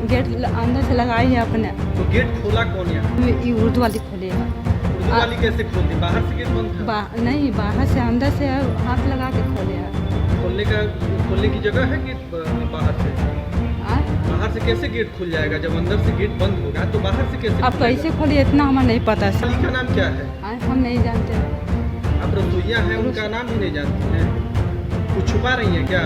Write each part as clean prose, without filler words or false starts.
Gate अंदर से लगाई है अपने। तो गेट खोला कौन है? ये उर्दू वाली खोली है। उर्दू वाली कैसे खोलती? बाहर से गेट बंद था? नहीं, बाहर से अंदर से हाथ लगा के खोले है। खोलने की जगह है गेट बाहर से? बाहर से कैसे गेट खुल जाएगा जब अंदर से गेट बंद होगा? तो बाहर से कैसे? अब कैसे खोली इतना हमें नहीं पता। मालिक का नाम क्या है? हम नहीं जानते। आप रसोइया हैं, उनका नाम ही नहीं जानती हैं? कुछ छुपा रही हैं क्या?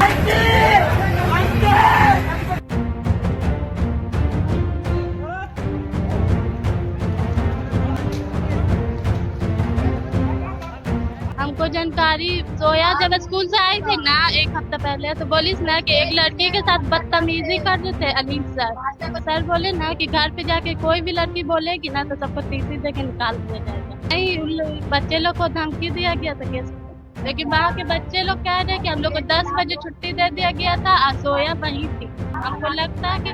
हमको जानकारी जोया जब स्कूल से आई थी ना 1 हफ्ता पहले, तो बोली ना कि एक लड़की के साथ बदतमीजी कर रहे थे अलीम सर बोले ना कि घर पे जाके कोई भी लड़की बोलेगी ना तो सबको टीसी देके निकाल दिया जाएगा। नहीं, बच्चे लोग को धमकी दिया गया था केस, लेकिन वहाँ के बच्चे लोग कह रहे हैं कि हम लोग को 10 बजे छुट्टी दे दिया गया था और सोया वहीं थी। हमको लगता है कि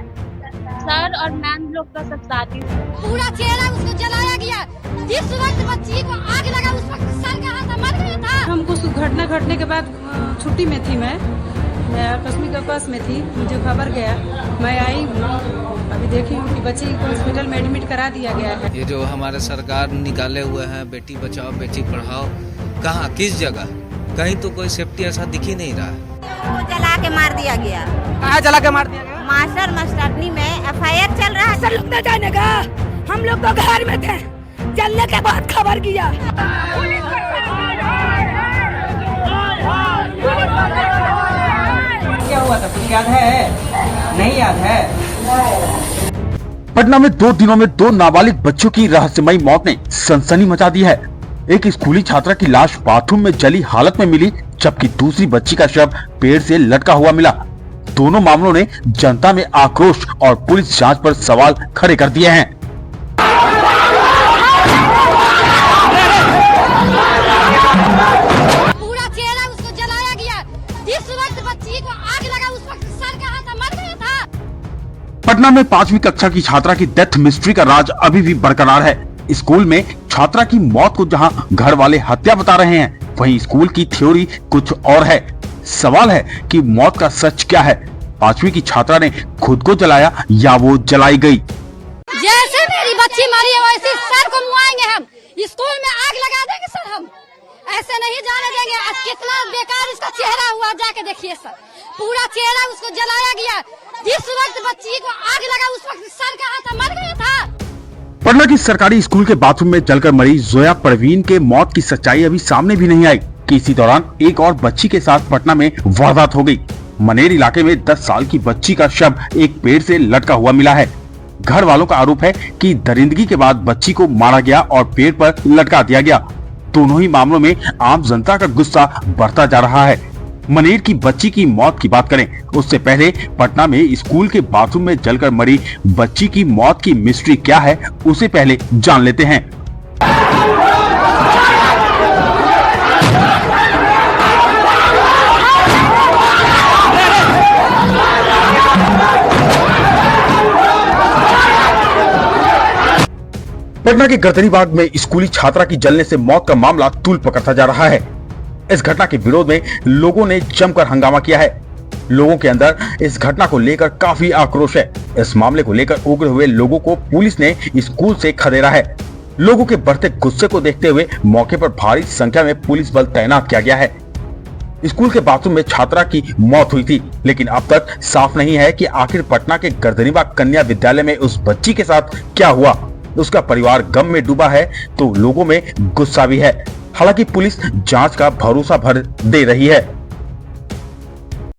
सर और मैम लोग का सब साथी पूरा चेहरा उसको जलाया गया। जिस वक्त बच्ची को आग लगा उस वक्त सर का हाथ मर गया था। हमको घटना घटने के बाद छुट्टी में थी, मैं आकस्मिक अवकाश में थी, मुझे खबर गया, मैं आई हूँ, अभी देखी हूँ कि बच्ची को हॉस्पिटल में एडमिट करा दिया गया है। ये जो हमारे सरकार निकाले हुए हैं बेटी बचाओ बेटी पढ़ाओ, कहाँ किस जगह कहीं तो कोई सेफ्टी ऐसा दिख ही नहीं रहा है। वो जला के मार दिया गया। कहाँ जला के मार दिया गया? मास्टर मास्टरनी में FIR चल रहा है। सर लोग न जाने का, हम लोग तो घर में थे, जलने के बाद खबर किया। क्या हुआ था कुछ याद है? नहीं याद है। पटना में 2 दिनों में 2 नाबालिग बच्चों की रहस्यमयी मौत ने सनसनी मचा दी है। एक स्कूली छात्रा की लाश बाथरूम में जली हालत में मिली, जबकि दूसरी बच्ची का शव पेड़ से लटका हुआ मिला। दोनों मामलों ने जनता में आक्रोश और पुलिस जांच पर सवाल खड़े कर दिए हैं। पूरा चेहरा उसको जलाया गया। जिस वक्त बच्ची को आग लगा उस वक्त सर का हाथ मर गया था। पटना में 5वीं कक्षा की छात्रा की डेथ मिस्ट्री का राज अभी भी बरकरार है। स्कूल में छात्रा की मौत को जहां घर वाले हत्या बता रहे हैं, वहीं स्कूल की थ्योरी कुछ और है। सवाल है कि मौत का सच क्या है? 5वीं की छात्रा ने खुद को जलाया या वो जलाई गई? जैसे मेरी बच्ची मरी है वैसे सर को मुआएंगे हम। स्कूल में आग लगा देंगे सर, हम ऐसे नहीं जाने देंगे। कितना बेकार उसका चेहरा हुआ, जाके देखिए सर, पूरा चेहरा उसको जलाया गया। जिस वक्त बच्ची को आग लगा उस वक्त सर का हाथ मर गया था। पटना की सरकारी स्कूल के बाथरूम में जलकर मरी जोया परवीन के मौत की सच्चाई अभी सामने भी नहीं आई कि इसी दौरान एक और बच्ची के साथ पटना में वारदात हो गई। मनेर इलाके में 10 साल की बच्ची का शव एक पेड़ से लटका हुआ मिला है। घर वालों का आरोप है कि दरिंदगी के बाद बच्ची को मारा गया और पेड़ पर लटका दिया गया। दोनों ही मामलों में आम जनता का गुस्सा बढ़ता जा रहा है। मनेर की बच्ची की मौत की बात करें, उससे पहले पटना में स्कूल के बाथरूम में जलकर मरी बच्ची की मौत की मिस्ट्री क्या है, उसे पहले जान लेते हैं। पटना के गर्दनीबाग में स्कूली छात्रा की जलने से मौत का मामला तूल पकड़ता जा रहा है। इस घटना के विरोध में लोगों ने जमकर हंगामा किया है। लोगों के अंदर इस घटना को लेकर काफी आक्रोश है। इस मामले को लेकर उग्र हुए लोगों को पुलिस ने स्कूल से खदेड़ा है। लोगों के बढ़ते गुस्से को देखते हुए मौके पर भारी संख्या में पुलिस बल तैनात किया गया है। स्कूल के बाथरूम में छात्रा की मौत हुई थी, लेकिन अब तक साफ नहीं है कि आखिर पटना के गर्दनीबाग कन्या विद्यालय में उस बच्ची के साथ क्या हुआ। उसका परिवार गम में डूबा है तो लोगों में गुस्सा भी है। हालांकि पुलिस जांच का भरोसा भर दे रही है।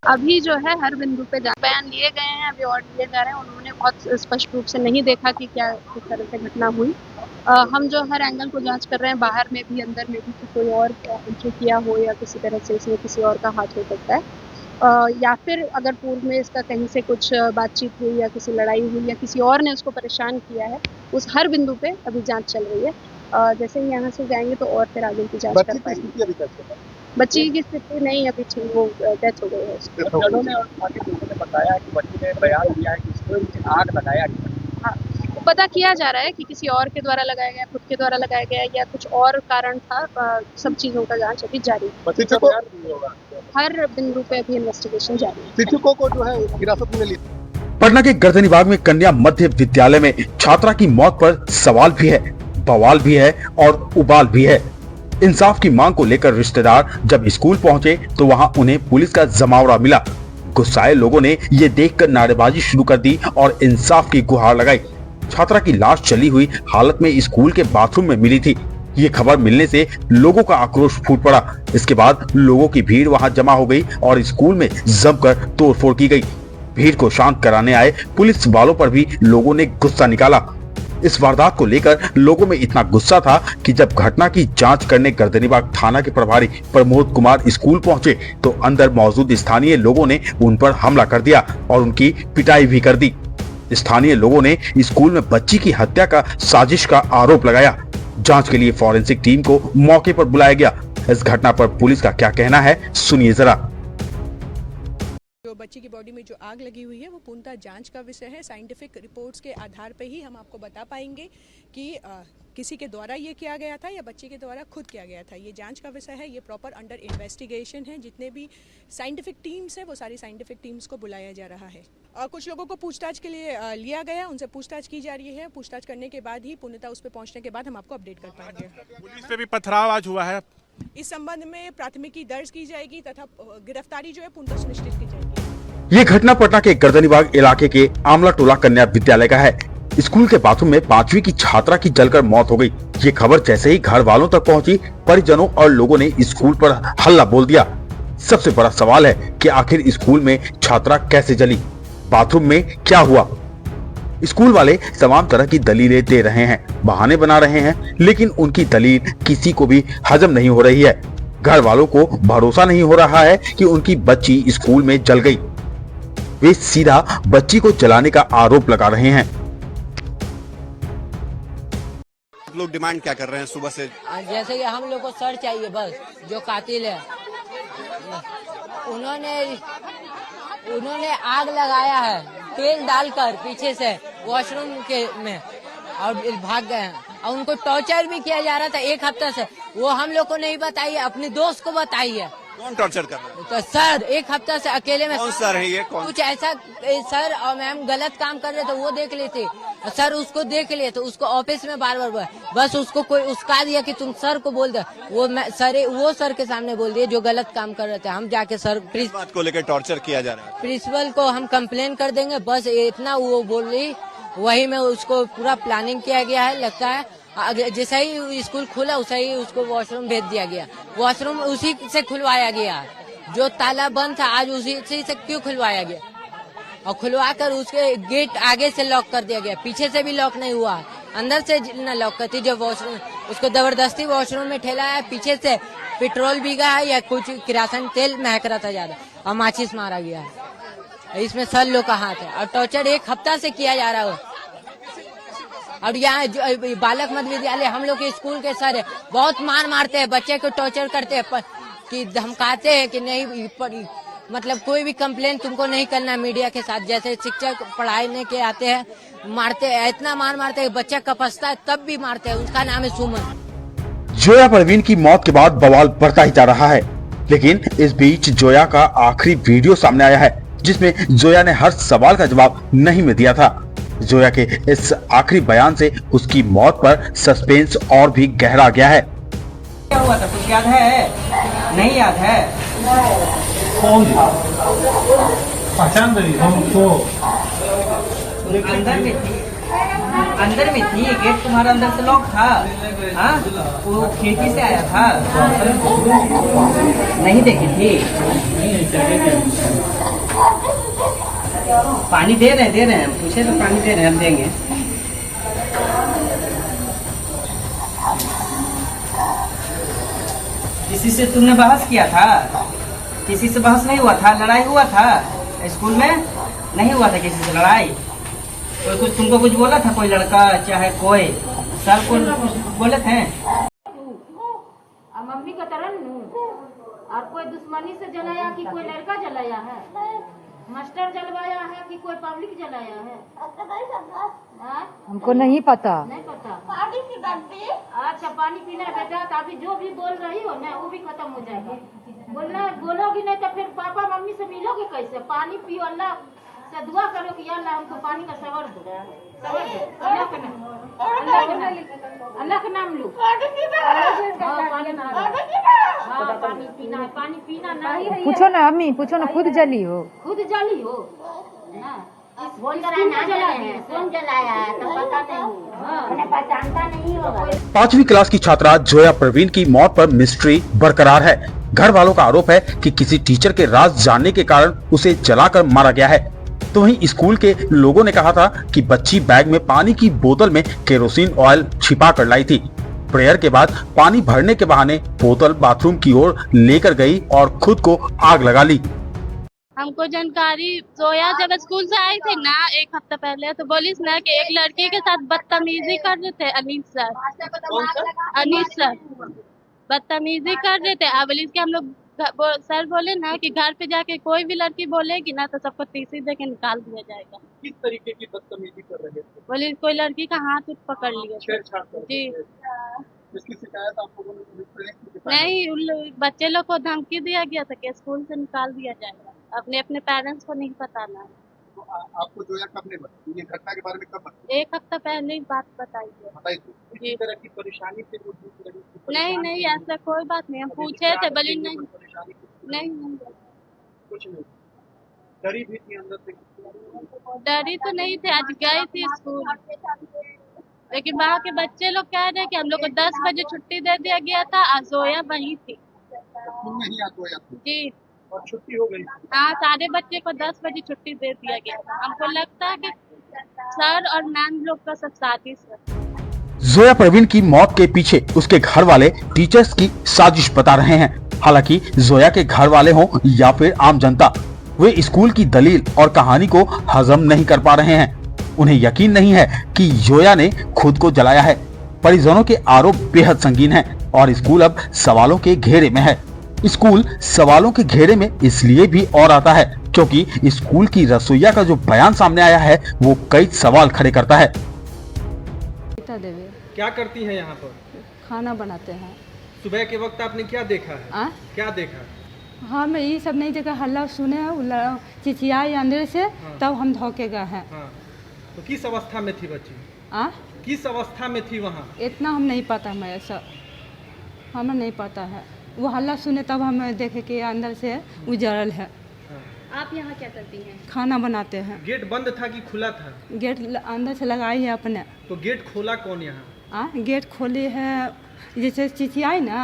अभी जो है हर बिंदु पे बयान लिए गए हैं, अभी और लिए जा रहे हैं। उन्होंने बहुत स्पष्ट रूप से नहीं देखा कि क्या किस तरह से घटना हुई। हम जो हर एंगल को जांच कर रहे हैं, बाहर में भी अंदर में भी कि कोई और एंट्री किया हो या किसी तरह से इसमें किसी और का हाथ हो सकता है, या फिर अगर पूर्व में इसका कहीं से कुछ बातचीत हुई या किसी लड़ाई हुई या किसी और ने उसको परेशान किया है। उस हर बिंदु पे अभी जांच चल रही है। जैसे ही यहाँ से जाएंगे तो और फिर आगे की जांच कर पाएंगे। बच्ची की स्थिति नहीं अभी ठीक, वो डेथ हो गई है। बताया कि बच्ची ने बयान दिया है कि इसको आग लगाया। हाँ, तो पता किया जा रहा है कि किसी और के द्वारा लगाया गया, खुद के द्वारा लगाया गया या कुछ और कारण था। सब चीजों का जांच अभी जारी है। हर बिंदु पे अभी इन्वेस्टिगेशन जारी है। शिक्षकों को जो है हिरासत में लिया। पटना के गर्दनीबाग में कन्या मध्य विद्यालय में छात्रा की मौत पर सवाल भी है, बवाल भी है और उबाल भी है। इंसाफ की मांग को लेकर रिश्तेदार जब स्कूल पहुंचे तो वहां उन्हें पुलिस का जमावड़ा मिला। गुस्साए लोगों ने ये देखकर नारेबाजी शुरू कर दी और इंसाफ की गुहार लगाई। छात्रा की लाश जली हुई हालत में स्कूल के बाथरूम में मिली थी। ये खबर मिलने से लोगों का आक्रोश फूट पड़ा। इसके बाद लोगों की भीड़ वहां जमा हो गई और स्कूल में जमकर तोड़फोड़ की गई। भीड़ को शांत कराने आए पुलिस वालों पर भी लोगों ने गुस्सा निकाला। इस वारदात को लेकर लोगों में इतना गुस्सा था कि जब घटना की जांच करने गर्दनीबाग थाना के प्रभारी प्रमोद कुमार स्कूल पहुंचे तो अंदर मौजूद स्थानीय लोगों ने उन पर हमला कर दिया और उनकी पिटाई भी कर दी। स्थानीय लोगों ने स्कूल में बच्ची की हत्या का साजिश का आरोप लगाया। जांच के लिए फॉरेंसिक टीम को मौके पर बुलाया गया। इस घटना पर पुलिस का क्या कहना है, सुनिए जरा। जो बच्ची की बॉडी में जो आग लगी हुई है वो पूर्णतः जांच का विषय है। साइंटिफिक रिपोर्ट्स के आधार पर ही हम आपको बता पाएंगे कि किसी के द्वारा ये किया गया था या बच्चे के द्वारा खुद किया गया था। ये जांच का विषय है, ये प्रॉपर अंडर इन्वेस्टिगेशन है। जितने भी साइंटिफिक टीम्स हैं वो सारी साइंटिफिक टीम्स को बुलाया जा रहा है। कुछ लोगों को पूछताछ के लिए लिया गया, उनसे पूछताछ की जा रही है। पूछताछ करने के बाद ही पूर्णतः उस पर पहुंचने के बाद हम आपको अपडेट कर पाएंगे। पुलिस पे भी पथराव आज हुआ है। इस संबंध में प्राथमिकी दर्ज की जाएगी तथा गिरफ्तारी जो है पूर्णतः सुनिश्चित की जाएगी। ये घटना पटना के गर्दनीबाग इलाके के आमला टोला कन्या विद्यालय का है। स्कूल के बाथरूम में 5वीं की छात्रा की जलकर मौत हो गई। ये खबर जैसे ही घर वालों तक पहुंची, परिजनों और लोगों ने स्कूल पर हल्ला बोल दिया। सबसे बड़ा सवाल है कि आखिर स्कूल में छात्रा कैसे जली, बाथरूम में क्या हुआ। स्कूल वाले तमाम तरह की दलीलें दे रहे हैं, बहाने बना रहे हैं, लेकिन उनकी दलील किसी को भी हजम नहीं हो रही है। घर वालों को भरोसा नहीं हो रहा है कि उनकी बच्ची स्कूल में जल गई। वे सीधा बच्ची को जलाने का आरोप लगा रहे हैं। लोग डिमांड क्या कर रहे हैं सुबह से? जैसे कि हम लोग को सर चाहिए, बस जो कातिल है उन्होंने आग लगाया है तेल डालकर पीछे से वॉशरूम के में और भाग गए हैं। और उनको टॉर्चर भी किया जा रहा था 1 हफ्ता से। वो हम लोग को नहीं बताइए, अपने दोस्त को बताइए। कौन टॉर्चर कर रहा है? तो सर 1 हफ्ता से अकेले में। कौन सर है ये? कौन? कुछ ऐसा सर और मैम गलत काम कर रहे थे, वो देख लेते। सर उसको देख लिए तो उसको ऑफिस में बार बार बस उसको कोई उसका दिया कि तुम सर को बोल दो। वो सर के सामने बोल दिए जो गलत काम कर रहे थे। हम जाके सर इस बात को लेकर टॉर्चर किया जा रहा है। प्रिंसिपल को हम कंप्लेन कर देंगे, बस इतना वो बोल रही। वही में उसको पूरा प्लानिंग किया गया है। लगता है जैसे ही स्कूल खुला उसे ही उसको वॉशरूम भेज दिया गया। वॉशरूम उसी से खुलवाया गया, जो ताला बंद था आज उसी से क्यों खुलवाया गया। और खुलवा कर उसके गेट आगे से लॉक कर दिया गया, पीछे से भी लॉक नहीं हुआ, अंदर से न लॉक करती। जो वॉशरूम उसको जबरदस्ती वॉशरूम में ठेला है, पीछे से पेट्रोल भीगा है या कुछ किरासन तेल महक रहा था ज्यादा और माचिस मारा गया है। इसमें सर लोग का हाथ है और टॉर्चर 1 हफ्ता से किया जा रहा है। और यहाँ बालक मध्य विद्यालय हम लोग के स्कूल के सर है, बहुत मारते हैं बच्चे को, टॉर्चर करते हैं कि धमकाते हैं कि नहीं मतलब कोई भी कंप्लेन तुमको नहीं करना मीडिया के साथ। जैसे शिक्षक पढ़ाने के आते हैं, मारते हैं, इतना मारते हैं, बच्चा कपसता है तब भी मारते हैं। उसका नाम है सुमन। जोया परवीन की मौत के बाद बवाल बढ़ता ही जा रहा है, लेकिन इस बीच जोया का आखिरी वीडियो सामने आया है जिसमें जोया ने हर सवाल का जवाब नहीं में दिया था। जोया के इस आखिरी बयान से उसकी मौत पर सस्पेंस और भी गहरा गया है। क्या हुआ था कुछ याद है? नहीं याद है। कौन पहचान रही हमको? अंदर में थी गेट तुम्हारा अंदर से लॉक था। हाँ वो खिड़की से आया था, नहीं देखी थी। पानी दे रहे हैं, पूछे तो पानी दे रहे हैं, हम देंगे। किसी से तुमने बहस किया था? किसी से बहस नहीं हुआ था, लड़ाई हुआ था स्कूल में? नहीं हुआ था किसी से लड़ाई? कोई कुछ तुमको कुछ बोला था? कोई लड़का चाहे कोई सर को बोले थे? मम्मी का तरन और कोई दुश्मनी से जलाया कि कोई लड़का जलाया है? मास्टर जलवाया है कि कोई पब्लिक जलाया है? हमको नहीं पता। नहीं पता। पानी पीना? अच्छा पानी पीना बेटा, अभी जो भी बोल रही हो ना वो भी खत्म हो जाएगा। बोलोगी नहीं तो फिर पापा मम्मी से मिलोगे कैसे? पानी पियो, अल्लाह से दुआ करो कि या अल्लाह हमको पानी का सवर दो, सवर दो। अल्लाह का नाम लो। पानी पीना, पानी पीना नहीं। पूछो ना अम्मी, पूछो ना, खुद जली हो ना। कौन जलाया है, कौन जलाया है तो पता नहीं, उन्हें पहचानता नहीं होगा। 5वीं क्लास की छात्रा जोया परवीन की मौत पर मिस्ट्री बरकरार है। घर वालों का आरोप है कि किसी टीचर के राज जानने के कारण उसे जलाकर मारा गया है। तो वहीं स्कूल के लोगों ने कहा था कि बच्ची बैग में पानी की बोतल में केरोसिन ऑयल छिपा कर लाई थी। प्रेयर के बाद पानी भरने के बहाने बोतल बाथरूम की ओर लेकर गई और खुद को आग लगा ली। हमको जानकारी जोया जब स्कूल से आई थी ना 1 हफ्ता पहले, तो बोलिस ना कि एक लड़की के साथ बदतमीजी कर रहे थे। अनीस सर बदतमीजी कर रहे थे। अब इसके हम लोग सर बोले ना कि घर पे जाके कोई भी लड़की बोलेगी ना तो सबको टीसी दे के निकाल दिया जाएगा। किस तरीके की बदतमीजी कर रहे थे? बोले कोई लड़की का हाथ पकड़ लिया जी। इसकी शिकायत आपको नहीं, बच्चे लोग को धमकी दिया गया था कि स्कूल से निकाल दिया जाएगा। अपने पेरेंट्स को नहीं बताना। तो आपको जोया कब ने बताया ये घटना के बारे में? कब बताया? 1 हफ्ता पहले ही बात बताई है। इस तरह की परेशानी से नहीं ऐसा कोई बात नहीं। हम पूछे थे, बोली नहीं कुछ नहीं। डरी भी थी अंदर से? डरी तो नहीं थे, आज गई थी स्कूल, लेकिन वहाँ के बच्चे लोग कह रहे कि हम लोग को 10 बजे छुट्टी दे दिया गया था। आज जोया वहीं थी जी, और छुट्टी हो गई। हाँ, सारे बच्चे को 10 बजे छुट्टी दे दिया गया था। हमको लगता है कि सर और मैम लोग का सब साजिश है। जोया परवीन की मौत के पीछे उसके घर वाले टीचर्स की साजिश बता रहे हैं। हालांकि जोया के घर वाले हों या फिर आम जनता, वे स्कूल की दलील और कहानी को हजम नहीं कर पा रहे हैं। उन्हें यकीन नहीं है कि जोया ने खुद को जलाया है। परिजनों के आरोप बेहद संगीन हैं और स्कूल अब सवालों के घेरे में है। स्कूल सवालों के घेरे में इसलिए भी और आता है क्योंकि स्कूल की रसोइया का जो बयान सामने आया है वो कई सवाल खड़े करता है। क्या करती हैं यहाँ पर? खाना बनाते हैं। सुबह के वक्त आपने क्या देखा है? क्या देखा? हाँ, मैं ये सब नहीं देखा, हल्ला सुने चिचियाई अंदर से। तब हम धोके गए हैं। तो किस अवस्था में थी बच्ची? किस अवस्था में थी वहाँ? इतना हम नहीं पता, मैं ऐसा हमें नहीं पता है। वो हल्ला सुने तब हमें देखे कि अंदर से उजड़ल है। आप यहाँ क्या करती हैं? खाना बनाते हैं। गेट बंद था कि खुला था? गेट अंदर से लगाई है अपने। तो गेट खोला कौन यहाँ? गेट खोली है, जैसे चिचियाई ना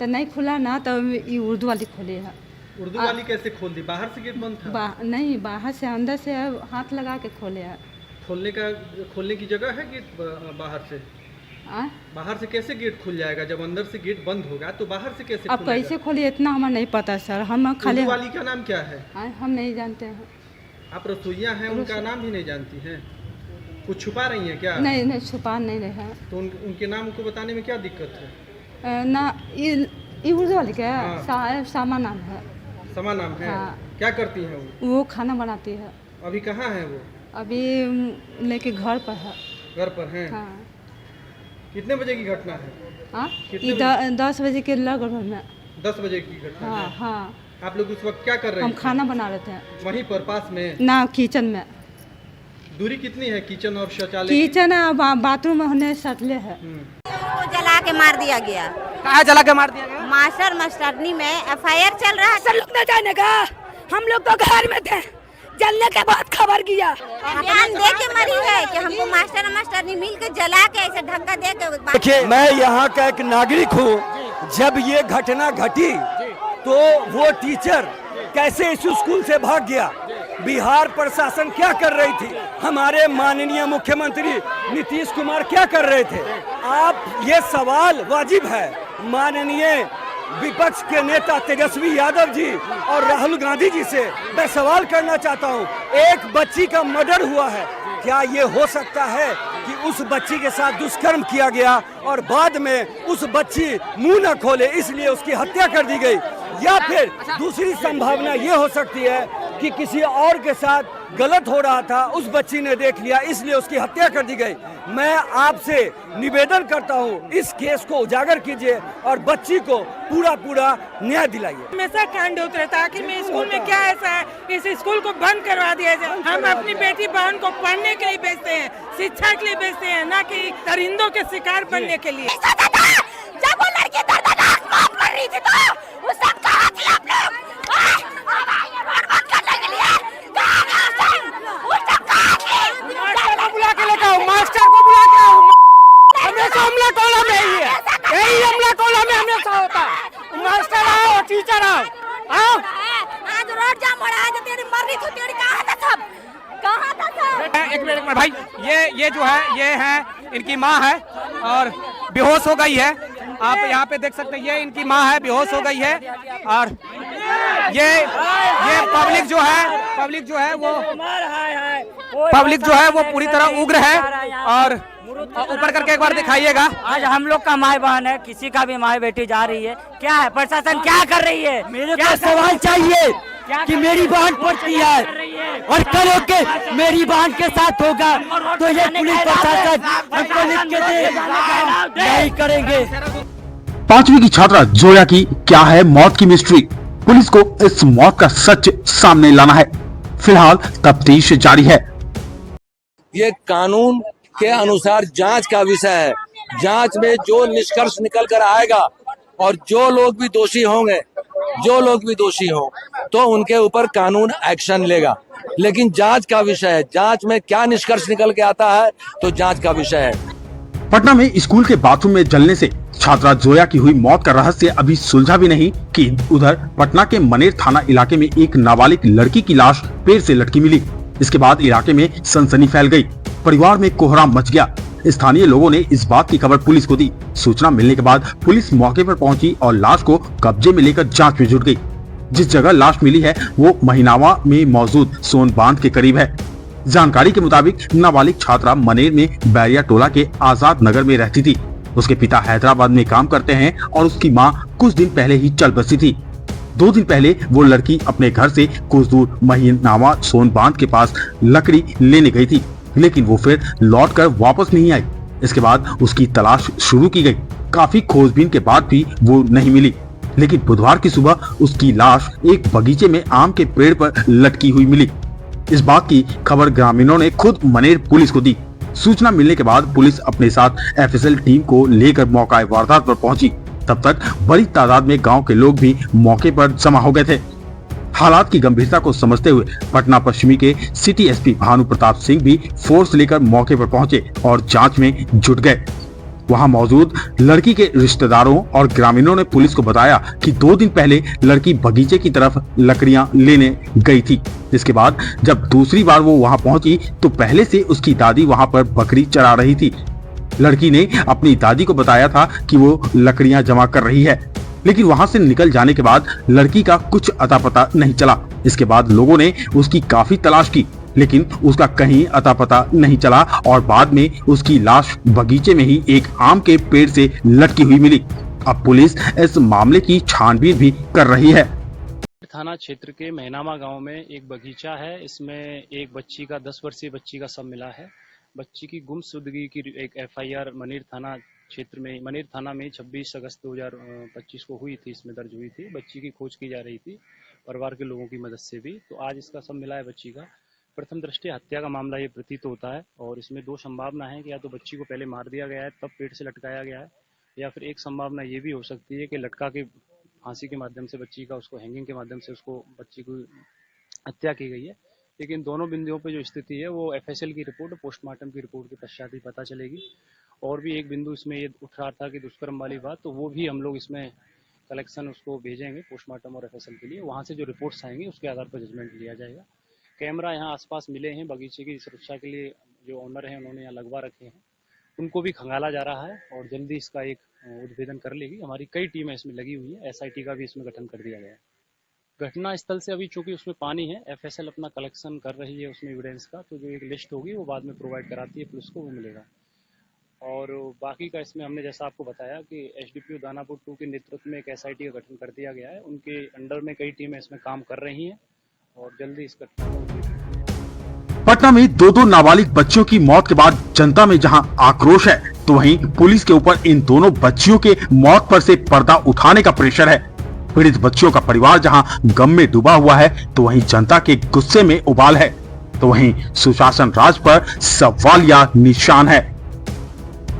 तो नहीं खुला ना, तो ये उर्दू वाली खोली है। उर्दू वाली कैसे खोल दी? बाहर से गेट बंद था? नहीं, बाहर से अंदर से हाथ लगा के खोले है। खोलने की जगह है गेट बाहर से? बाहर से कैसे गेट खुल जाएगा? जब अंदर से गेट बंद होगा तो बाहर से कैसे? अब कैसे खोली इतना हमें नहीं पता सर। हम खाली वाली का नाम क्या है? हम नहीं जानते हैं। आप रसोइया हैं, उनका नाम भी नहीं जानती हैं? कुछ छुपा रही हैं क्या? नहीं छुपा नहीं रहे हैं। तो उनके नाम को बताने में क्या दिक्कत है? ना ये उर्दू वाली क्या सामा नाम है। समा नाम है? क्या करती हैं वो खाना बनाती है। अभी कहाँ है वो? अभी लेके घर पर है। घर पर है? कितने बजे की घटना है? 10 बजे के लगभग में। 10 बजे की घटना है? हाँ। आप लोग उस वक्त क्या कर रहे थे? हम खाना बना रहे थे। वहीं पर पास में? ना, किचन में। दूरी कितनी है किचन और शौचालय? किचन बाथरूम में होने सटले है। उसको जला के मार दिया गया। कहाँ जला के मार दिया गया? मास्टरनी में FIR चल रहा है। सर लोग न जाने का, हम लोग तो घर में थे, जलने के बाद खबर किया। बयान दे के मरी है कि हमको मास्टरनी मिल के जला के ऐसे धक्का दे के। देखिए, मैं यहाँ का एक नागरिक हूँ। जब ये घटना घटी तो वो टीचर कैसे इस स्कूल से भाग गया? बिहार प्रशासन क्या कर रही थी? हमारे माननीय मुख्यमंत्री नीतीश कुमार क्या कर रहे थे? आप ये सवाल वाजिब है। माननीय विपक्ष के नेता तेजस्वी यादव जी और राहुल गांधी जी से मैं सवाल करना चाहता हूं। एक बच्ची का मर्डर हुआ है, क्या ये हो सकता है कि उस बच्ची के साथ दुष्कर्म किया गया और बाद में उस बच्ची मुंह न खोले इसलिए उसकी हत्या कर दी गई? या फिर दूसरी संभावना ये हो सकती है कि किसी और के साथ गलत हो रहा था, उस बच्ची ने देख लिया, इसलिए उसकी हत्या कर दी गई। मैं आपसे निवेदन करता हूं, इस केस को उजागर कीजिए और बच्ची को पूरा न्याय दिलाइए। हमेशा कांड होते रहता है। आखिर में स्कूल में क्या ऐसा है कि इस स्कूल को बंद करवा दिया जाए। हम अपनी बेटी बहन को पढ़ने के लिए भेजते हैं, शिक्षा के लिए भेजते हैं, न कि दरिंदों के शिकार बनने के लिए। जब वो लड़की दर्दनाक मौत कर रही थी तो उस सब कहा थी आप लोग रोड बंद करने के लिए मास्टर को बुला के लेकर आओ, मास्टर को बुला के आओ। हमेशा हमला कॉलम में यही हमला कॉलम में हमेशा होता है। मास्टर आओ, टीचर आओ। आज रोड जाम हो रहा है, तेरी मर रही थी, तेरी कहाँ था सब, कहाँ था सब? एक मिनट भाई, ये जो है ये है इनकी माँ है और बेहोश हो गई है। आप यहाँ पे देख सकते हैं, ये इनकी माँ है, बेहोश हो गई है। और ये पब्लिक जो है वो पूरी तरह उग्र है। और ऊपर करके एक बार दिखाइएगा। आज हम लोग का माँ बहन है, किसी का भी माँ बेटी जा रही है, क्या है प्रशासन क्या कर रही है? मेरे को सवाल चाहिए कि मेरी बहन पढ़ती है और कल के मेरी बहन के साथ होगा तो ये पुलिस प्रशासन हमको लिख के दे, नहीं करेंगे। 5वीं की छात्रा जोया की क्या है मौत की मिस्ट्री? पुलिस को इस मौत का सच सामने लाना है। फिलहाल तफ्तीश जारी है। ये कानून के अनुसार जांच का विषय है। जांच में जो निष्कर्ष निकल कर आएगा और जो लोग भी दोषी हों तो उनके ऊपर कानून एक्शन लेगा। लेकिन जांच का विषय है, जांच में क्या निष्कर्ष निकल के आता है तो जांच का विषय है। पटना में स्कूल के बाथरूम में जलने से छात्रा जोया की हुई मौत का रहस्य अभी सुलझा भी नहीं कि उधर पटना के मनेर थाना इलाके में एक नाबालिग लड़की की लाश पेड़ से लटकी मिली। इसके बाद इलाके में सनसनी फैल गई, परिवार में कोहराम मच गया। स्थानीय लोगों ने इस बात की खबर पुलिस को दी। सूचना मिलने के बाद पुलिस मौके पर पहुंची और लाश को कब्जे में लेकर जांच में जुट गई। जिस जगह लाश मिली है वो महिनावा में मौजूद सोन बांध के करीब है। जानकारी के मुताबिक नाबालिग छात्रा मनेर में बैरिया टोला के आजाद नगर में रहती थी। उसके पिता हैदराबाद में काम करते हैं और उसकी मां कुछ दिन पहले ही चल बसी थी। 2 दिन पहले वो लड़की अपने घर से कुछ दूर महिनावा सोन बांध के पास लकड़ी लेने गई थी, लेकिन वो फिर लौटकर वापस नहीं आई। इसके बाद उसकी तलाश शुरू की गई। काफी खोजबीन के बाद भी वो नहीं मिली, लेकिन बुधवार की सुबह उसकी लाश एक बगीचे में आम के पेड़ पर लटकी हुई मिली। इस बात की खबर ग्रामीणों ने खुद मनेर पुलिस को दी। सूचना मिलने के बाद पुलिस अपने साथ एफएसएल टीम को लेकर मौका वारदात पर पहुंची। तब तक बड़ी तादाद में गांव के लोग भी मौके पर जमा हो गए थे। हालात की गंभीरता को समझते हुए पटना पश्चिमी के सिटी एसपी भानु प्रताप सिंह भी फोर्स लेकर मौके पर पहुंचे और जांच में जुट गए। वहां मौजूद लड़की के रिश्तेदारों और ग्रामीणों ने पुलिस को बताया कि 2 दिन पहले लड़की बगीचे की तरफ लकड़ियां लेने गई थी। इसके बाद जब दूसरी बार वो वहां पहुंची तो पहले से उसकी दादी वहां पर बकरी चरा रही थी। लड़की ने अपनी दादी को बताया था कि वो लकड़ियां जमा कर रही है, लेकिन वहां से निकल जाने के बाद लड़की का कुछ अता पता नहीं चला। इसके बाद लोगों ने उसकी काफी तलाश की, लेकिन उसका कहीं अता पता नहीं चला और बाद में उसकी लाश बगीचे में ही एक आम के पेड़ से लटकी हुई मिली। अब पुलिस इस मामले की छानबीन भी कर रही है। थाना क्षेत्र के महिनामा गांव में एक बगीचा है, इसमें एक बच्ची का 10 वर्षीय बच्ची का शव मिला है। बच्ची की गुमशुदगी की एक एफआईआर मनेर थाना में 26 अगस्त 2025 को हुई थी, इसमें दर्ज हुई थी। बच्ची की खोज की जा रही थी परिवार के लोगों की मदद से भी। तो आज इसका शव मिला है बच्ची का। प्रथम दृष्टया हत्या का मामला ये प्रतीत होता है और इसमें 2 संभावना है कि या तो बच्ची को पहले मार दिया गया है तब पेड़ से लटकाया गया है, या फिर एक संभावना ये भी हो सकती है कि लटका के फांसी के माध्यम से बच्ची का उसको हैंगिंग के माध्यम से उसको बच्ची को हत्या की गई है। लेकिन दोनों बिंदुओं पे जो स्थिति है वो एफएसएल की रिपोर्ट, पोस्टमार्टम की रिपोर्ट के पश्चात ही पता चलेगी। और भी एक बिंदु इसमें ये उठ रहा था कि दुष्कर्म वाली बात, तो वो भी हम लोग इसमें कलेक्शन उसको भेजेंगे पोस्टमार्टम और एफएसएल के लिए। वहाँ से जो रिपोर्ट्स आएंगी उसके आधार पर जजमेंट लिया जाएगा। कैमरा यहाँ आसपास मिले हैं, बगीचे की सुरक्षा के लिए जो ऑनर हैं उन्होंने यहाँ लगवा रखे हैं, उनको भी खंगाला जा रहा है और जल्दी इसका एक उद्भेदन कर लेगी। हमारी कई टीमें इसमें लगी हुई है, एसआईटी का भी इसमें गठन कर दिया गया है। घटना स्थल से अभी चूंकि उसमें पानी है, एफएसएल अपना कलेक्शन कर रही है उसमें एविडेंस का, तो जो एक लिस्ट होगी वो बाद में प्रोवाइड कराती है पुलिस को, वो मिलेगा। और बाकी का इसमें हमने जैसा आपको बताया कि एसडीपीओ दानापुर 2 के नेतृत्व में एक एसआईटी का गठन कर दिया गया है। उनके अंडर में कई टीमें इसमें काम कर रही हैं और जल्दी इस घटना को उचित करें। पटना में दो नाबालिग बच्चियों की मौत के बाद जनता में जहां आक्रोश है, तो वहीं पुलिस के ऊपर इन दोनों बच्चियों के मौत पर से पर्दा उठाने का प्रेशर है। पीड़ित बच्चियों का परिवार जहां गम में डूबा हुआ है, तो वहीं जनता के गुस्से में उबाल है। तो वहीं सुशासन राज पर सवालिया निशान है।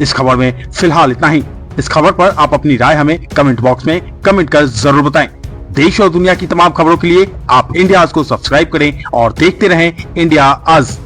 इस खबर में फिलहाल इतना ही। इस खबर पर आप अपनी राय हमें कमेंट बॉक्स में कमेंट कर जरूर बताएं। देश और दुनिया की तमाम खबरों के लिए आप इंडिया आज को सब्सक्राइब करें और देखते रहें इंडिया आज।